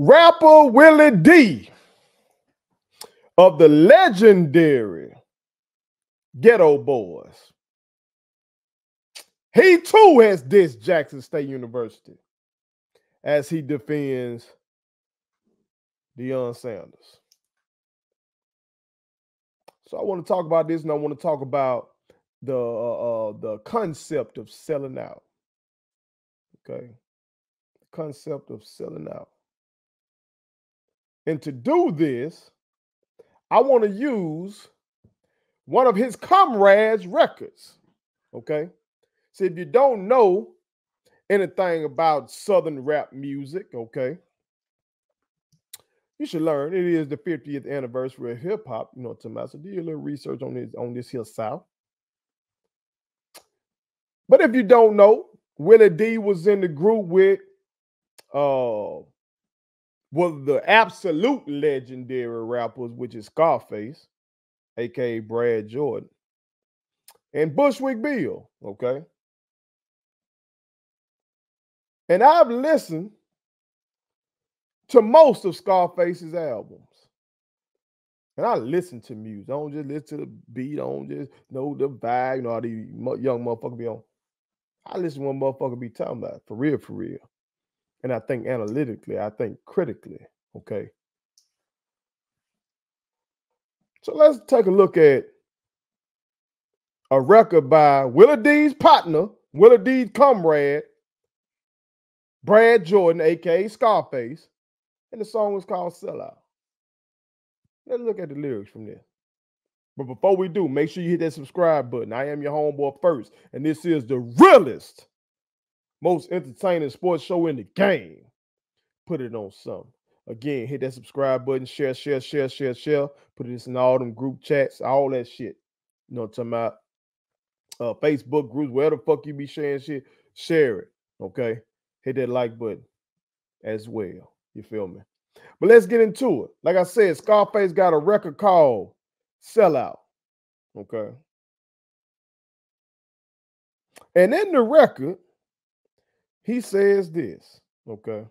Rapper Willie D of the legendary Geto Boys. He too has dissed Jackson State University as he defends Deion Sanders. So I want to talk about this, and I want to talk about the concept of selling out. Okay, the concept of selling out. And to do this, I want to use one of his comrades' records. Okay, so if you don't know anything about Southern rap music, okay, you should learn. It is the 50th anniversary of hip hop. You know what I'm talking about? So do your little research on this here South. But if you don't know, Willie D was in the group with the absolute legendary rappers, which is Scarface, aka Brad Jordan, and Bushwick Bill. Okay. And I've listened to most of Scarface's albums. And I listen to music. I don't just listen to the beat. I don't just know the vibe. You know how these young motherfuckers be on. I listen to what motherfucker be talking about. For real, for real. And I think analytically. I think critically. Okay. So let's take a look at a record by Willie D's partner, Willie D's comrade, Brad Jordan, aka Scarface. And the song was called Sellout. Let's look at the lyrics from there. But before we do, make sure you hit that subscribe button. I am your homeboy First, and this is the realest, most entertaining sports show in the game. Put it on something. Again, hit that subscribe button, share. Put this in all them group chats, all that shit. You know what I'm talking about? Facebook groups, wherever the fuck you be sharing shit, share it, okay? Hit that like button as well. You feel me? But let's get into it. Like I said, Scarface got a record called Sellout. Okay. And in the record, he says this. Okay.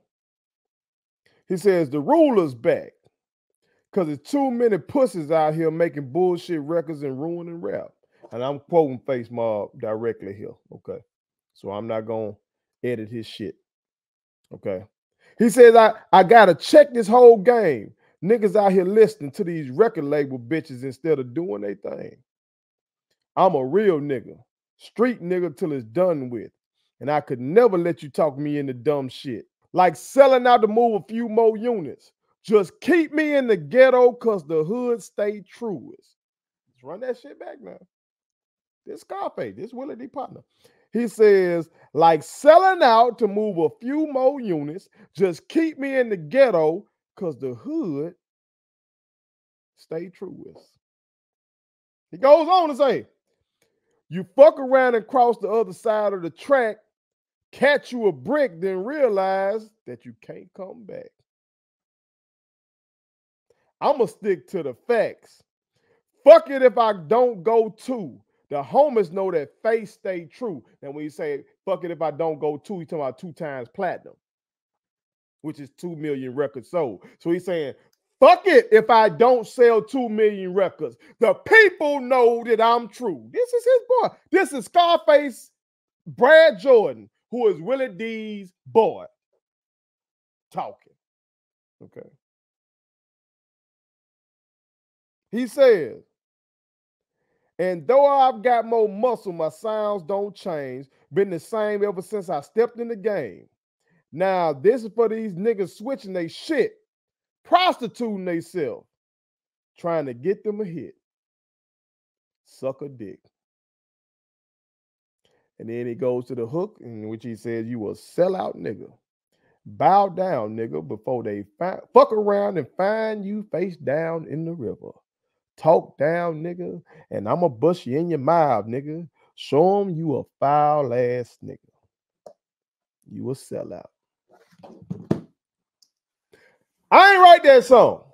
He says the ruler's back because there's too many pussies out here making bullshit records and ruining rap. And I'm quoting Face Mob directly here. Okay. So I'm not going to edit his shit. Okay. He says, I got to check this whole game. Niggas out here listening to these record label bitches instead of doing their thing. I'm a real nigga. Street nigga till it's done with. And I could never let you talk me into dumb shit. Like selling out to move a few more units. Just keep me in the ghetto because the hood stay truest. Let's run that shit back now. This Scarface, this Willie D partner. He says, like selling out to move a few more units, just keep me in the ghetto because the hood stay truest. He goes on to say, you fuck around and cross the other side of the track, catch you a brick, then realize that you can't come back. I'm going to stick to the facts. Fuck it if I don't go too. The homies know that face stay true. And when you say, fuck it if I don't go two, he's talking about 2 times platinum, which is 2 million records sold. So he's saying, fuck it if I don't sell 2 million records. The people know that I'm true. This is his boy. This is Scarface Brad Jordan, who is Willie D's boy, talking. Okay. He says, and though I've got more muscle, my sounds don't change. Been the same ever since I stepped in the game. Now, this is for these niggas switching they shit, prostituting themselves, trying to get them a hit. Suck a dick. And then he goes to the hook, in which he says, you a sellout nigga. Bow down, nigga, before they fuck around and find you face down in the river. Talk down, nigga, and I'ma bust you in your mouth, nigga. Show them you a foul ass nigga. You a sellout. I ain't write that song.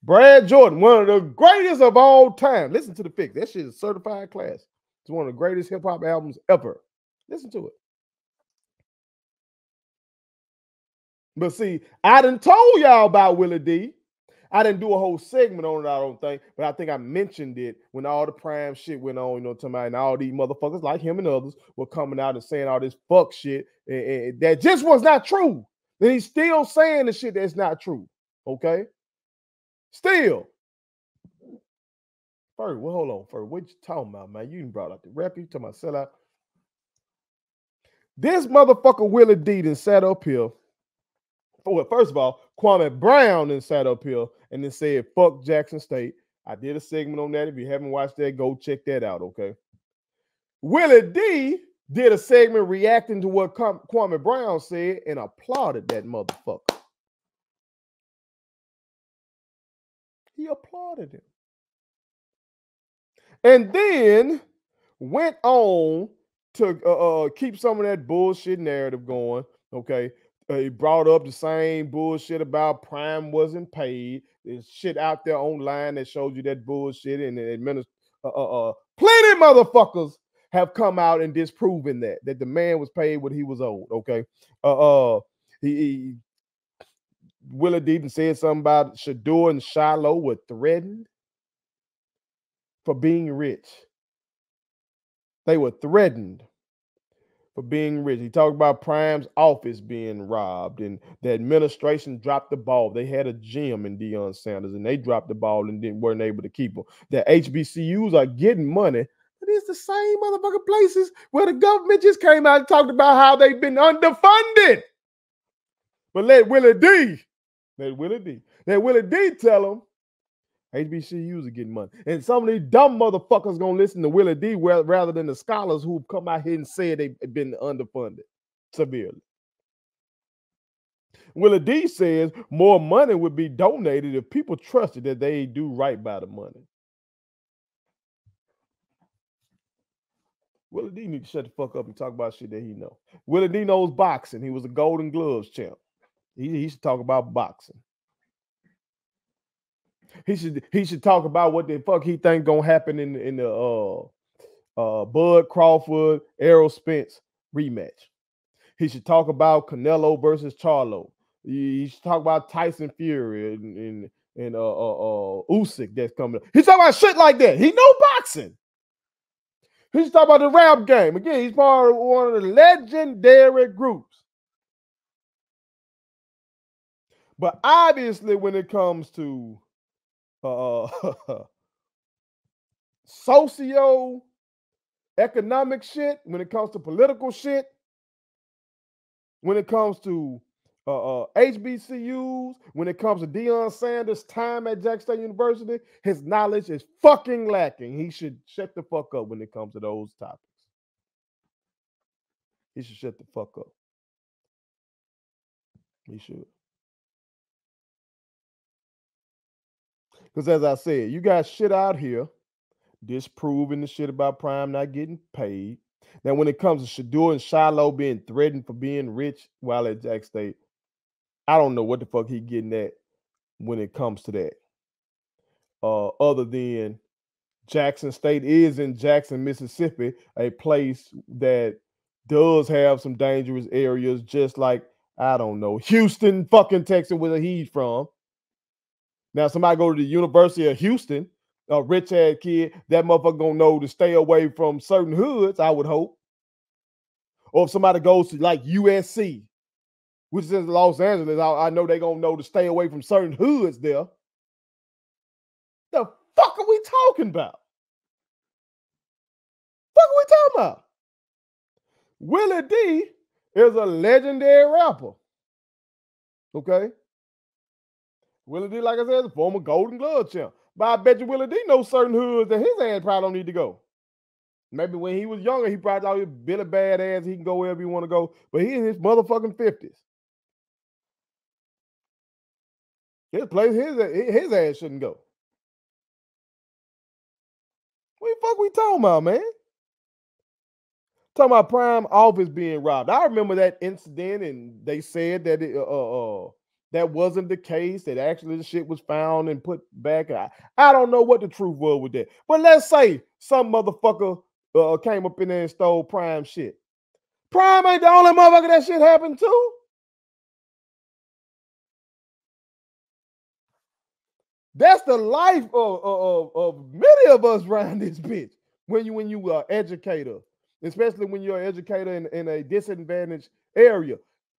Brad Jordan, one of the greatest of all time. Listen to the fix. That shit is certified class. It's one of the greatest hip-hop albums ever. Listen to it. But see, I done told y'all about Willie D. I didn't do a whole segment on it, I don't think, but I think I mentioned it when all the prime shit went on, you know, talking about, and all these motherfuckers like him and others were coming out and saying all this fuck shit and that just was not true. Then he's still saying the shit that's not true. Okay? Still. First, well, hold on. First, what you talking about, man? You done brought up the record. You talking about sellout. This motherfucker Willie D done sat up here. Well, first of all, Kwame Brown then sat up here and then said, fuck Jackson State. I did a segment on that. If you haven't watched that, go check that out, okay? Willie D did a segment reacting to what Kwame Brown said and applauded that motherfucker. He applauded him. And then went on to keep some of that bullshit narrative going, okay? He brought up the same bullshit about Prime wasn't paid. There's shit out there online that shows you that bullshit, and plenty motherfuckers have come out and disproven that the man was paid what he was owed. Okay, Willie D said something about Shador and Shiloh were threatened for being rich. They were threatened for being rich. He talked about Prime's office being robbed and the administration dropped the ball. They had a gym in Deion Sanders and they dropped the ball and weren't able to keep them. The HBCUs are getting money, but it's the same motherfucking places where the government just came out and talked about how they've been underfunded. But let Willie D tell them HBCUs are getting money. And some of these dumb motherfuckers gonna listen to Willie D rather than the scholars who've come out here and said they've been underfunded severely. Willie D says more money would be donated if people trusted that they do right by the money. Willie D need to shut the fuck up and talk about shit that he know. Willie D knows boxing. He was a Golden Gloves champ. He should talk about boxing. He should talk about what the fuck he think gonna happen in the Bud Crawford Errol Spence rematch. He should talk about Canelo versus Charlo. He should talk about Tyson Fury and Usyk that's coming. He's talking about shit like that. He know boxing. He should talk about the rap game. Again, he's part of one of the legendary groups. But obviously, when it comes to socio-economic shit, when it comes to political shit, when it comes to HBCUs, when it comes to Deion Sanders' time at Jackson State University, his knowledge is fucking lacking. He should shut the fuck up when it comes to those topics. He should shut the fuck up. He should. Because as I said, you got shit out here disproving the shit about Prime not getting paid. Now, when it comes to Shador and Shiloh being threatened for being rich while at Jack State, I don't know what the fuck he getting at when it comes to that. Other than Jackson State is in Jackson, Mississippi, a place that does have some dangerous areas, just like, I don't know, Houston, fucking Texas, where he's from. Now, somebody go to the University of Houston, a rich-ass kid, that motherfucker gonna know to stay away from certain hoods, I would hope. Or if somebody goes to like USC, which is in Los Angeles, I know they gonna know to stay away from certain hoods there. The fuck are we talking about? Willie D is a legendary rapper. Okay? Willie D, like I said, is a former Golden Glove champ. But I bet you Willie D knows certain hoods that his ass probably don't need to go. Maybe when he was younger, he probably thought he was Billy Badass. He can go wherever he want to go. But he in his motherfucking 50s. His place, his ass shouldn't go. What the fuck we talking about, man? Talking about Prime office being robbed. I remember that incident, and they said that that wasn't the case, that actually the shit was found and put back. I don't know what the truth was with that. But let's say some motherfucker came up in there and stole Prime shit. Prime ain't the only motherfucker that shit happened to. That's the life of many of us around this bitch. When you are educator, especially when you're an educator in a disadvantaged area.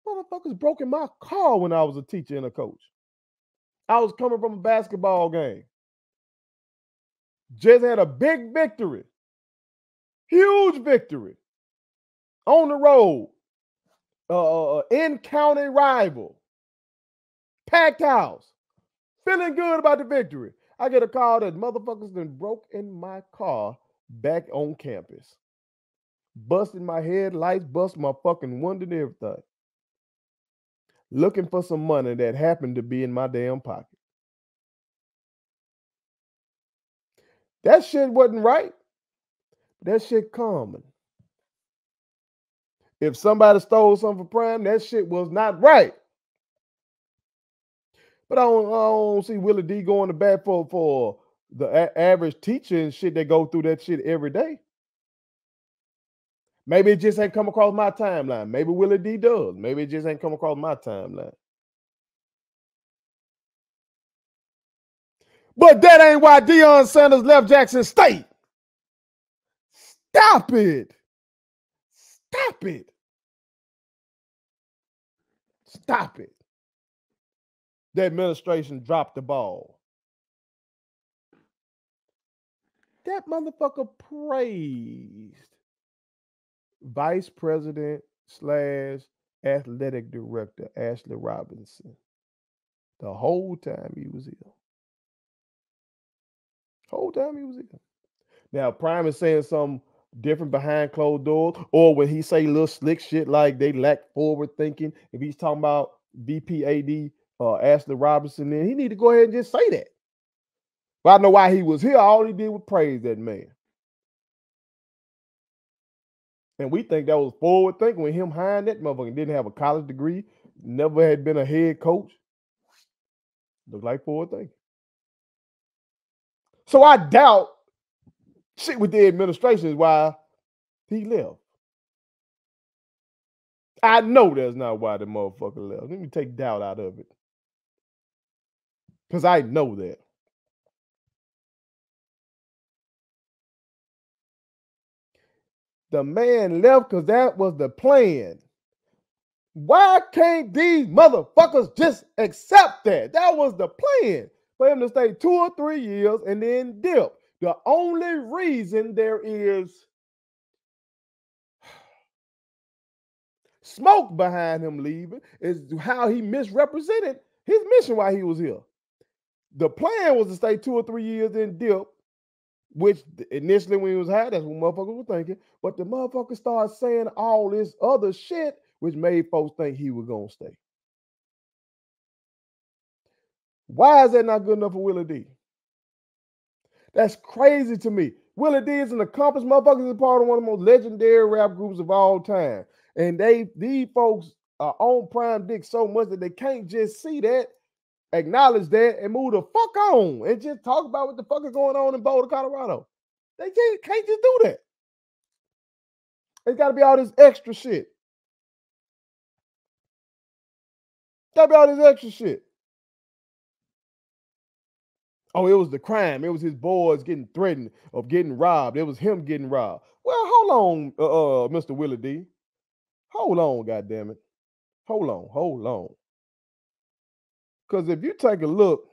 Motherfuckers broke in my car when I was a teacher and a coach. I was coming from a basketball game. Just had a big victory. Huge victory. On the road. In-county rival. Packed house. Feeling good about the victory. I get a call that motherfuckers done broke in my car back on campus. Busted my headlights, busted my fucking window and everything. Looking for some money that happened to be in my damn pocket. That shit wasn't right. That shit common. If somebody stole something for prime, that shit was not right. But I don't see Willie D going to bat for the average teacher and shit that go through that shit every day. Maybe it just ain't come across my timeline. Maybe Willie D does. Maybe it just ain't come across my timeline. But that ain't why Deion Sanders left Jackson State. Stop it. Stop it. Stop it. The administration dropped the ball. That motherfucker praised Vice President / Athletic Director Ashley Robinson the whole time he was here. Whole time he was here. Now, Prime is saying something different behind closed doors, or when he say little slick shit like they lack forward thinking. If he's talking about VPAD Ashley Robinson, then he need to go ahead and just say that. But I know why he was here. All he did was praise that man. And we think that was forward thinking when him hiring that motherfucker. Didn't have a college degree, never had been a head coach. Looked like forward thinking. So I doubt shit with the administration is why he left. I know that's not why the motherfucker left. Let me take doubt out of it. Because I know that. The man left because that was the plan. Why can't these motherfuckers just accept that? That was the plan. For him to stay 2 or 3 years and then dip. The only reason there is smoke behind him leaving is how he misrepresented his mission while he was here. The plan was to stay 2 or 3 years and dip, which initially when he was hired, that's what motherfuckers were thinking. But the motherfucker started saying all this other shit, which made folks think he was going to stay. Why is that not good enough for Willie D? That's crazy to me. Willie D is an accomplished motherfucker. He's a part of one of the most legendary rap groups of all time. And these folks are on Prime Dick so much that they can't just see that, acknowledge that, and move the fuck on and just talk about what the fuck is going on in Boulder, Colorado. They can't just do that. It's got to be all this extra shit. Got to be all this extra shit. Oh, it was the crime. It was his boys getting threatened of getting robbed. It was him getting robbed. Well, hold on, Mr. Willie D. Hold on, goddammit. Hold on. Because if you take a look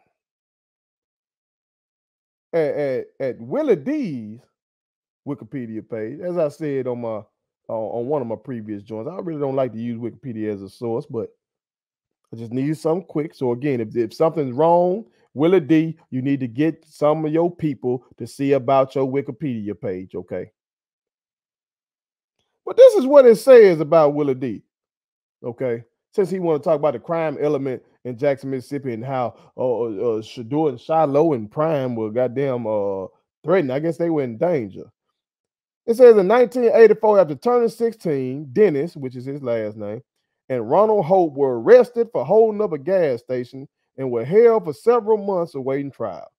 at Willie D's Wikipedia page, as I said on one of my previous joints, I really don't like to use Wikipedia as a source, but I just need something quick. So again, if something's wrong, Willie D, you need to get some of your people to see about your Wikipedia page, okay? But this is what it says about Willie D, okay? Since he want to talk about the crime element in Jackson, Mississippi, and how Shador and Shiloh and Prime were goddamn threatened. I guess they were in danger. It says in 1984, after turning 16, Dennis, which is his last name, and Ronald Hope were arrested for holding up a gas station and were held for several months awaiting trial.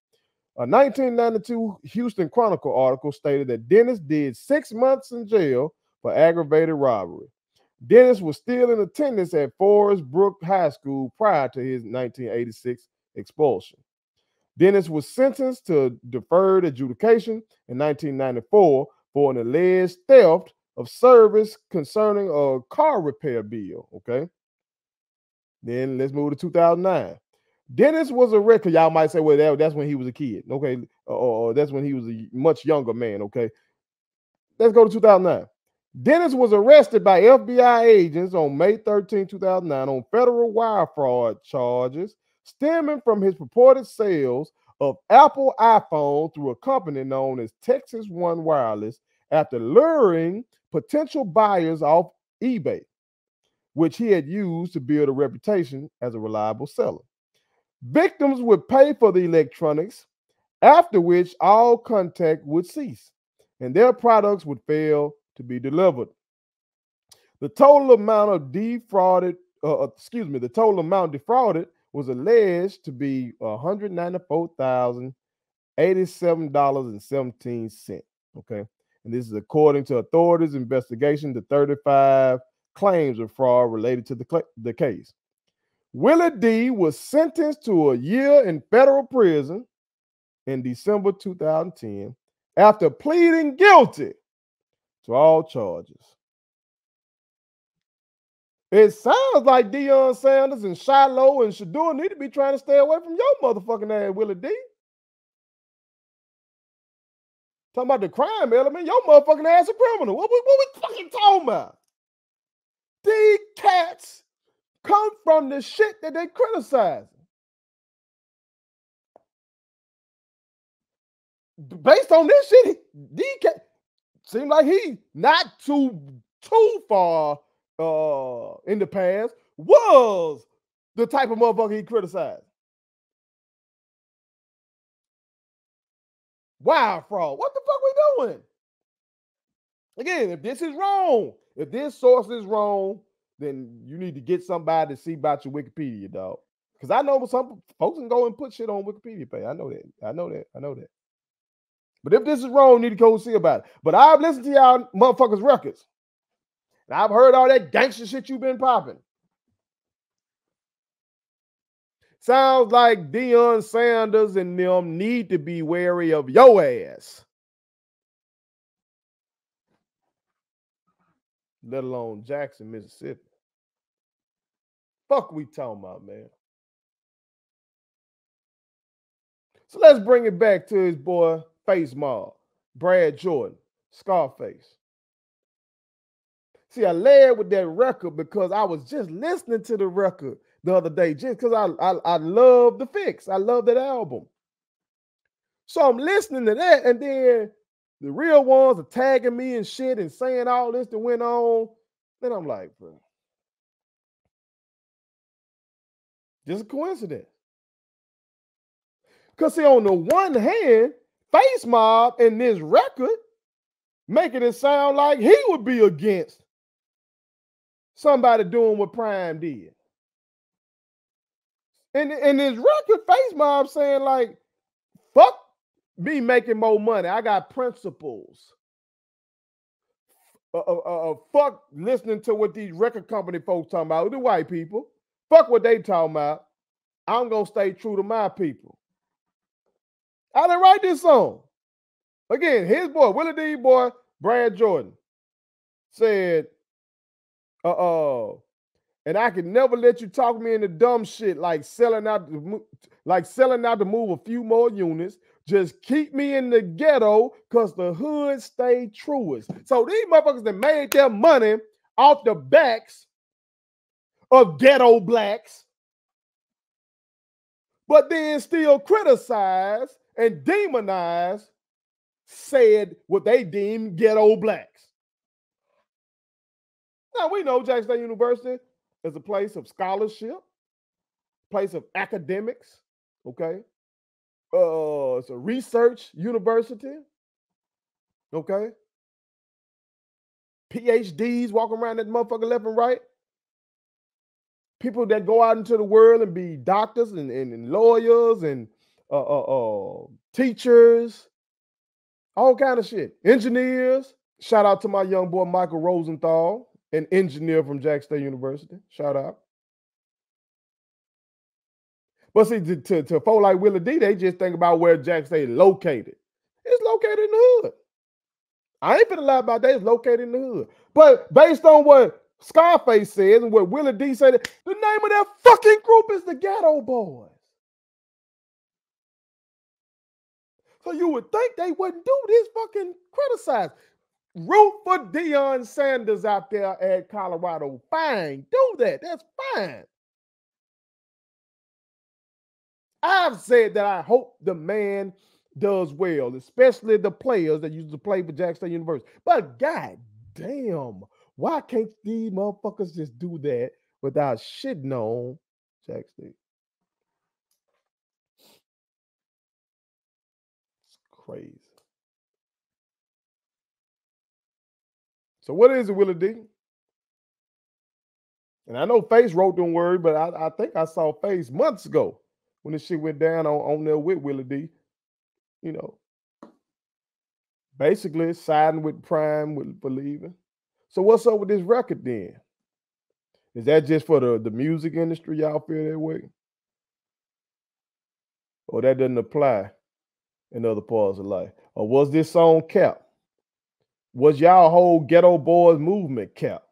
A 1992 Houston Chronicle article stated that Dennis did 6 months in jail for aggravated robbery. Dennis was still in attendance at Forest Brook High School prior to his 1986 expulsion. Dennis was sentenced to deferred adjudication in 1994 for an alleged theft of service concerning a car repair bill. Okay. Then let's move to 2009. Dennis was arrested. Y'all might say, well, that's when he was a kid. Okay. Or that's when he was a much younger man. Okay. Let's go to 2009. Dennis was arrested by FBI agents on May 13, 2009 on federal wire fraud charges stemming from his purported sales of Apple iPhone through a company known as Texas One Wireless after luring potential buyers off eBay, which he had used to build a reputation as a reliable seller. Victims would pay for the electronics, after which all contact would cease and their products would fail to be delivered. The total amount defrauded was alleged to be $194,087.17. Okay. And this is according to authorities' investigation to 35 claims of fraud related to the case. Willie D was sentenced to a year in federal prison in December 2010 after pleading guilty to all charges. It sounds like Deion Sanders and Shiloh and Shador need to be trying to stay away from your motherfucking ass, Willie D. Talking about the crime element, your motherfucking ass a criminal. What we fucking talking about? These cats come from the shit that they criticizing. Based on this shit, these cats seem like he not too far in the past was the type of motherfucker he criticized. Wire fraud. What the fuck we doing? Again, if this is wrong, if this source is wrong, then you need to get somebody to see about your Wikipedia, dog. Because I know some folks can go and put shit on Wikipedia page. I know that. But if this is wrong, you need to go see about it. But I've listened to y'all motherfuckers' records. And I've heard all that gangster shit you've been popping. Sounds like Deion Sanders and them need to be wary of your ass. Let alone Jackson, Mississippi. Fuck we talking about, man. So let's bring it back to his boy Face Mob, Brad Jordan, Scarface. See, I led with that record because I was just listening to the record the other day, just because I love The Fix. I love that album. So I'm listening to that, and then the real ones are tagging me and shit and saying all this that went on. Then I'm like, bro, just a coincidence. Because see, on the one hand, Face Mob in this record making it sound like he would be against somebody doing what Prime did. And in this record, Face Mob saying like, fuck me making more money. I got principles. Fuck listening to what these record company folks talking about, the white people. Fuck what they talking about. I'm going to stay true to my people. I didn't write this song. Again, his boy, Willie D boy, Brad Jordan, said, and I can never let you talk me into dumb shit like selling out to move a few more units. Just keep me in the ghetto because the hood stay truest. So these motherfuckers that made their money off the backs of ghetto blacks, but then still criticize and demonize said what they deem ghetto blacks. Now we know Jackson State University is a place of scholarship, place of academics, okay? It's a research university, okay? PhDs walking around that motherfucker left and right. People that go out into the world and be doctors and lawyers and teachers, all kind of shit. Engineers. Shout out to my young boy, Michael Rosenthal, an engineer from Jackson State University. Shout out. But see, to folk like Willie D, they just think about where Jackson State is located. It's located in the hood. I ain't finna lie about that. It's located in the hood. But based on what Scarface says and what Willie D said, the name of that fucking group is the Geto Boys. So you would think they wouldn't do this fucking criticize. Root for Deion Sanders out there at Colorado. Fine. Do that. That's fine. I've said that I hope the man does well, especially the players that used to play for Jackson State University. But god damn, why can't these motherfuckers just do that without shitting on Jackson State? It's crazy. So what is it, Willie D? And I know Face wrote them words, but I think I saw Face months ago when this shit went down on there with Willie D. You know, basically siding with Prime for leaving. So what's up with this record then? Is that just for the music industry? Y'all feel that way? Or that doesn't apply in other parts of life? Or was this song cap? Was y'all whole Geto Boys movement cap?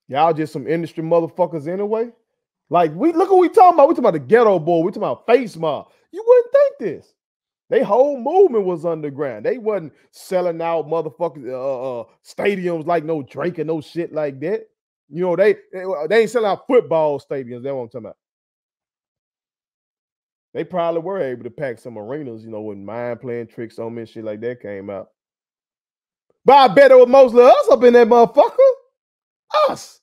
Y'all just some industry motherfuckers anyway? Like, look what we talking about. We talking about the Geto Boy. We talking about Face Mob. You wouldn't think this. They whole movement was underground. They wasn't selling out motherfucking stadiums like no Drake and no shit like that. You know, they ain't selling out football stadiums. That's what I'm talking about. They probably were able to pack some arenas, you know, when Mind playing tricks on me and shit like that came out. But I bet it was mostly us up in that motherfucker. Us.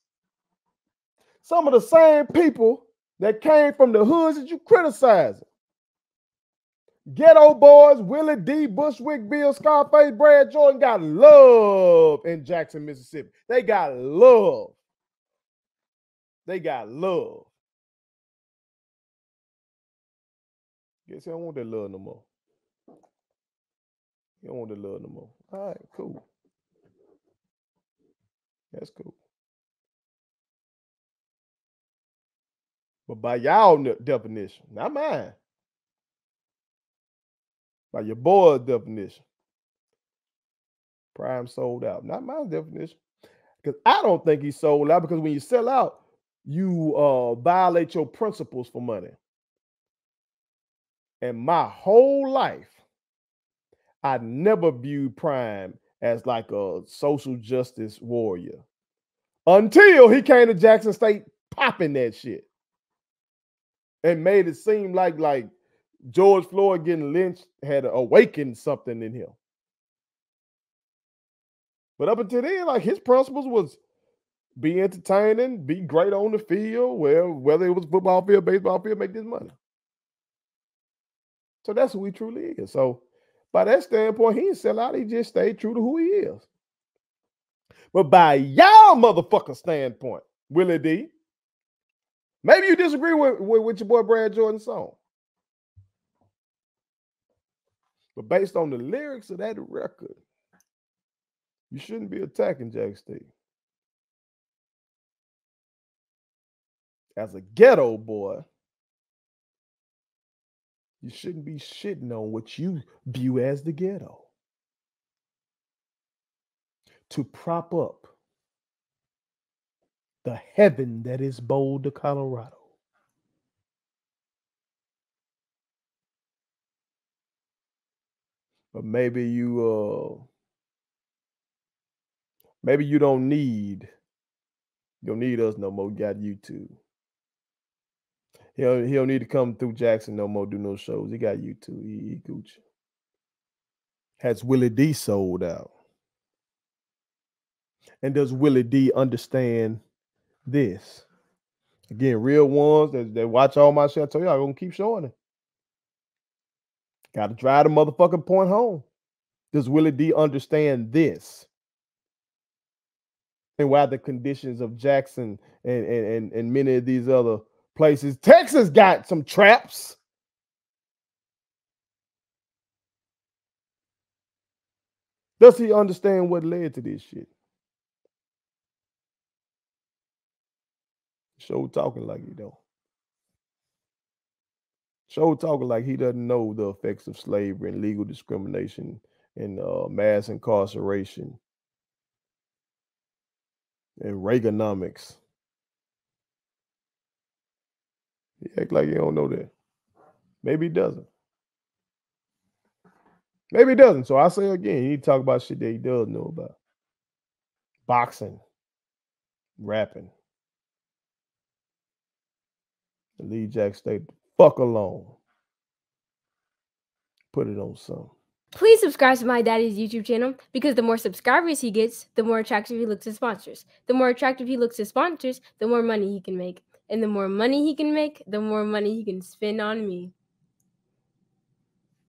Some of the same people that came from the hoods that you criticizing. Geto Boys, Willie D, Bushwick Bill, Scarface, Brad Jordan got love in Jackson, Mississippi. They got love. They got love. Guess he don't want that love no more. He don't want that love no more. All right, cool. That's cool. But by y'all definition, not mine. By your boy's definition, Prime sold out. Not my definition. Because I don't think he sold out, because when you sell out, you violate your principles for money. And my whole life, I never viewed Prime as like a social justice warrior until he came to Jackson State popping that shit and made it seem like George Floyd getting lynched had awakened something in him. But up until then, like, his principles was be entertaining, be great on the field, whether it was football field, baseball field, make this money. So that's who he truly is. So by that standpoint, he didn't sell out. He just stayed true to who he is. But by y'all motherfucker standpoint, Willie D, maybe you disagree with your boy Brad Jordan's song. But based on the lyrics of that record, you shouldn't be attacking Jackson State. As a Geto Boy, you shouldn't be shitting on what you view as the ghetto. To prop up the heaven that is Boulder, Colorado. But maybe you don't need us no more. You got YouTube. He don't need to come through Jackson no more, do no shows. He got YouTube. He Gucci. Has Willie D sold out? And does Willie D understand this? Again, real ones that watch all my shit, I tell you, I'm gonna keep showing it. Got to drive the motherfucking point home. Does Willie D understand this? And why the conditions of Jackson and many of these other places. Texas got some traps. Does he understand what led to this shit? Show talking like he don't. Show talking like he doesn't know the effects of slavery and legal discrimination and mass incarceration and Reaganomics. He act like he don't know that. Maybe he doesn't. Maybe he doesn't. So I say again, he need to talk about shit that he does know about. Boxing, rapping. Leave Jack stay the fuck alone. Put it on something. Please subscribe to my daddy's YouTube channel because the more subscribers he gets, the more attractive he looks to sponsors. The more attractive he looks to sponsors, the more money he can make. And the more money he can make, the more money he can spend on me.